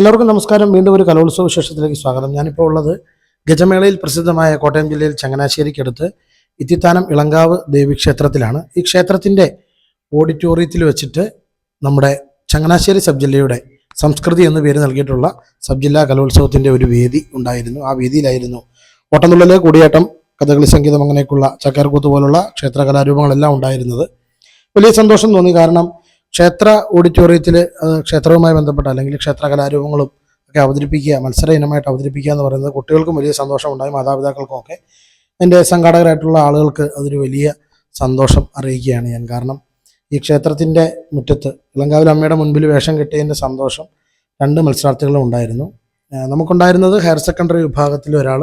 എല്ലാവർക്കും നമസ്കാരം. വീണ്ടും ഒരു കലോത്സവ വിശേഷത്തിലേക്ക് സ്വാഗതം. ഞാനിപ്പോൾ ഉള്ളത് ഗജമേളയിൽ പ്രസിദ്ധമായ കോട്ടയം ജില്ലയിൽ ചങ്ങനാശ്ശേരിക്കടുത്ത് ഇത്തിത്താനം ഇളങ്കാവ് ദേവീക്ഷേത്രത്തിലാണ്. ഈ ക്ഷേത്രത്തിൻ്റെ ഓഡിറ്റോറിയത്തിൽ വെച്ചിട്ട് നമ്മുടെ ചങ്ങനാശ്ശേരി സബ് ജില്ലയുടെ സംസ്കൃതി എന്ന് പേര് നൽകിയിട്ടുള്ള സബ് ജില്ലാ കലോത്സവത്തിൻ്റെ ഒരു വേദി ഉണ്ടായിരുന്നു. ആ വേദിയിലായിരുന്നു ഓട്ടംതുള്ളൽ, കൂടിയാട്ടം, കഥകളി സംഗീതം, അങ്ങനെയൊക്കെയുള്ള ചക്കാർകൂത്ത് പോലുള്ള ക്ഷേത്ര കലാരൂപങ്ങളെല്ലാം ഉണ്ടായിരുന്നത്. വലിയ സന്തോഷം തോന്നി. കാരണം ക്ഷേത്ര ഓഡിറ്റോറിയത്തിൽ ക്ഷേത്രവുമായി ബന്ധപ്പെട്ട അല്ലെങ്കിൽ ക്ഷേത്ര കലാരൂപങ്ങളും ഒക്കെ അവതരിപ്പിക്കുക, മത്സര ഇനമായിട്ട് അവതരിപ്പിക്കുക എന്ന് പറയുന്നത് കുട്ടികൾക്കും വലിയ സന്തോഷമുണ്ടായി, മാതാപിതാക്കൾക്കും ഒക്കെ. എൻ്റെ സംഘാടകരായിട്ടുള്ള ആളുകൾക്ക് അതൊരു വലിയ സന്തോഷം അറിയിക്കുകയാണ് ഞാൻ. കാരണം ഈ ക്ഷേത്രത്തിൻ്റെ മുറ്റത്ത് ഇളങ്കാവിൽ അമ്മയുടെ മുൻപിൽ വേഷം കെട്ടിയതിൻ്റെ സന്തോഷം രണ്ട് മത്സരാർത്ഥികളും ഉണ്ടായിരുന്നു. നമുക്കുണ്ടായിരുന്നത് ഹയർ സെക്കൻഡറി വിഭാഗത്തിൽ ഒരാൾ,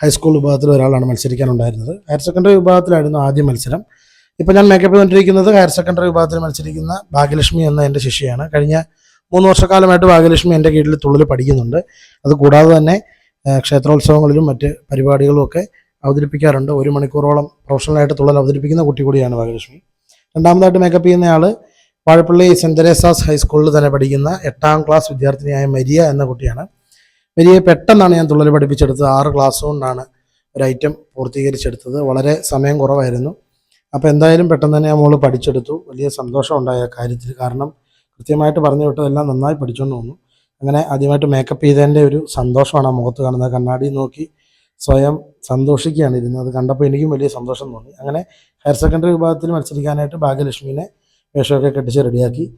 ഹൈസ്കൂൾ വിഭാഗത്തിൽ ഒരാളാണ് മത്സരിക്കാനുണ്ടായിരുന്നത്. ഹയർ സെക്കൻഡറി വിഭാഗത്തിലായിരുന്നു ആദ്യ മത്സരം. ഇപ്പോൾ ഞാൻ മേക്കപ്പ് ചെയ്തുകൊണ്ടിരിക്കുന്നത് ഹയർ സെക്കൻഡറി വിഭാഗത്തിൽ മത്സരിക്കുന്ന ഭാഗ്യലക്ഷ്മി എന്ന എൻ്റെ ശിഷ്യയാണ്. കഴിഞ്ഞ 3 വർഷക്കാലമായിട്ട് ഭാഗ്യലക്ഷ്മി എൻ്റെ കീഴിൽ തുള്ളൽ പഠിക്കുന്നുണ്ട്. അതുകൂടാതെ തന്നെ ക്ഷേത്രോത്സവങ്ങളിലും മറ്റ് പരിപാടികളും ഒക്കെ അവതരിപ്പിക്കാറുണ്ട്. 1 മണിക്കൂറോളം പ്രൊഫഷണലായിട്ട് തുള്ളൽ അവതരിപ്പിക്കുന്ന കുട്ടി കൂടിയാണ് ഭാഗ്യലക്ഷ്മി. രണ്ടാമതായിട്ട് മേക്കപ്പ് ചെയ്യുന്നയാൾ വാഴപ്പള്ളി സെൻറ്റ് തെരേസാസ് ഹൈസ്കൂളിൽ തന്നെ പഠിക്കുന്ന 8ാം ക്ലാസ് വിദ്യാർത്ഥിനിയായ മരിയ എന്ന കുട്ടിയാണ്. മരിയയെ പെട്ടെന്നാണ് ഞാൻ തുള്ളൽ പഠിപ്പിച്ചെടുത്തത്. 6 ക്ലാസ് കൊണ്ടാണ് ഒരു ഐറ്റം പൂർത്തീകരിച്ചെടുത്തത്. വളരെ സമയം കുറവായിരുന്നു. അപ്പോൾ എന്തായാലും പെട്ടെന്ന് തന്നെ ആ മോള് പഠിച്ചെടുത്തു. വലിയ സന്തോഷം ഉണ്ടായ കാര്യത്തിൽ. കാരണം കൃത്യമായിട്ട് പറഞ്ഞു വിട്ടതെല്ലാം നന്നായി പഠിച്ചുകൊണ്ട് വന്നു. അങ്ങനെ ആദ്യമായിട്ട് മേക്കപ്പ് ചെയ്തതിൻ്റെ ഒരു സന്തോഷമാണ് ആ മുഖത്ത് കാണുന്നത്. കണ്ണാടി നോക്കി സ്വയം സന്തോഷിക്കുകയാണ് ഇരുന്നത്. അത് കണ്ടപ്പോൾ എനിക്കും വലിയ സന്തോഷം തോന്നി. അങ്ങനെ ഹയർ സെക്കൻഡറി വിഭാഗത്തിൽ മത്സരിക്കാനായിട്ട് ഭാഗ്യലക്ഷ്മിനെ വേഷമൊക്കെ കെട്ടിച്ച് റെഡിയാക്കി.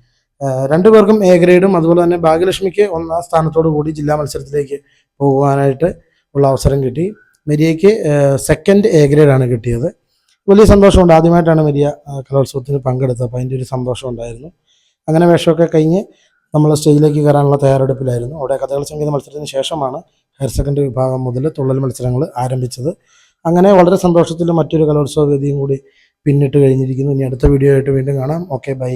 2 പേർക്കും എ ഗ്രേഡും അതുപോലെ തന്നെ ഭാഗ്യലക്ഷ്മിക്ക് 1ാം സ്ഥാനത്തോടു കൂടി ജില്ലാ മത്സരത്തിലേക്ക് പോകുവാനായിട്ട് ഉള്ള അവസരം കിട്ടി. മെരിയയ്ക്ക് സെക്കൻഡ് എ ഗ്രേഡാണ് കിട്ടിയത്. വലിയ സന്തോഷമുണ്ട്. ആദ്യമായിട്ടാണ് മരിയ കലോത്സവത്തിന് പങ്കെടുത്തത്. അപ്പോൾ അതിൻ്റെ ഒരു സന്തോഷം ഉണ്ടായിരുന്നു. അങ്ങനെ വേഷമൊക്കെ കഴിഞ്ഞ് നമ്മൾ സ്റ്റേജിലേക്ക് കയറാനുള്ള തയ്യാറെടുപ്പിലായിരുന്നു. അവിടെ കഥകളി സംഗീത മത്സരത്തിന് ശേഷമാണ് ഹയർ സെക്കൻഡറി വിഭാഗം മുതൽ തുള്ളൽ മത്സരങ്ങൾ ആരംഭിച്ചത്. അങ്ങനെ വളരെ സന്തോഷത്തിൽ മറ്റൊരു കലോത്സവ വേദിയും കൂടി പിന്നിട്ട് കഴിഞ്ഞിരിക്കുന്നു. ഇനി അടുത്ത വീഡിയോ ആയിട്ട് വീണ്ടും കാണാം. Okay, by.